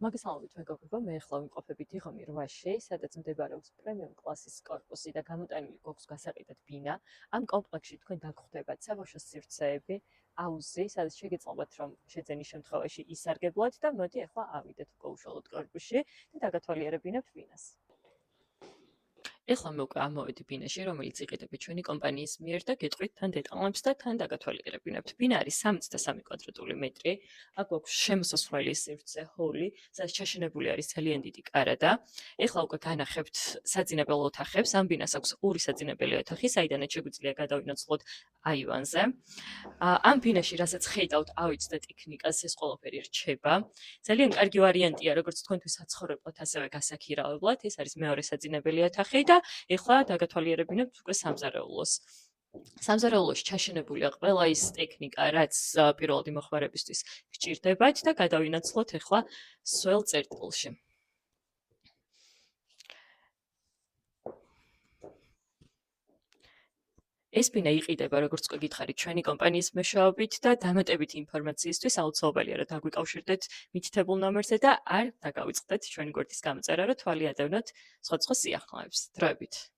მოგესალმებით მეგობრებო, მე ახლა ვიმყოფებით იღომი 8-ში, სადაც მდებარეობს პრემიუმ კლასის კორპუსი და გამოტანილი გვაქვს გასაყიდად ბინა. ამ კომპლექსში თქვენ დაგხვდებათ საბავშვოს სივრცეები, აუზი, სადაც შეგეძლოთ რომ შეძენის შემთხვევაში ისარგებლოთ და მოდი ახლა ავიდეთ უკვე უშუალოდ კორპუსში და დაგათვალიერებინებთ ბინას. ეხლა მე უკვე ამოვედი ბინაში, რომელიც იყიდება ჩვენი კომპანიის მიერ და გეტყვით თან დეტალებს და თან დაგათვალიერებინებთ. ბინა არის 63 კვადრატული მეტრი. აქ გვაქვს შემოსასვლელი სივრცე, ჰოლი, სადაც ჩაშენებული არის ძალიან დიდი კარადა. ეხლა უკვე განახებთ საძინებელ ოთახებს. ამ ბინას აქვს ორი საძინებელი ოთახი, საიდანაც შეგვიძლია გადავინაცვლოთ აივანზე. ამ ბინაში, რასაც ხედავთ, ავიც და ტექნიკას ეს ყველაფერი რჩება. ძალიან კარგი ვარიანტია, როგორც თქვენთვის საცხოვრებლად, ასევე გასაქირავებლად. ეს არის მეორე საძინებელი ოთახი და ეხლა დაგათვალიერებინებთ უკვე სამზარეულოს. სამზარეულოში ჩაშენებულია ყველა ის ტექნიკა, რაც პირველადი მოხმარებისთვის გჭირდებათ და გადავინაცვლოთ ეხლა სველ წერტილში. ეს ბინა იყიდება, როგორც უკვე გითხარით, ჩვენი კომპანიის მეშვეობით და დამატებითი ინფორმაციისთვის აუცილებელია, რომ დაგვიკავშირდეთ მითითებულ ნომერზე და არ დაგავიწყდეთ ჩვენი გვერდის გამოწერა, რომ თვალი ადევნოთ სხვადასხვა სიახლოვეს. დროებით.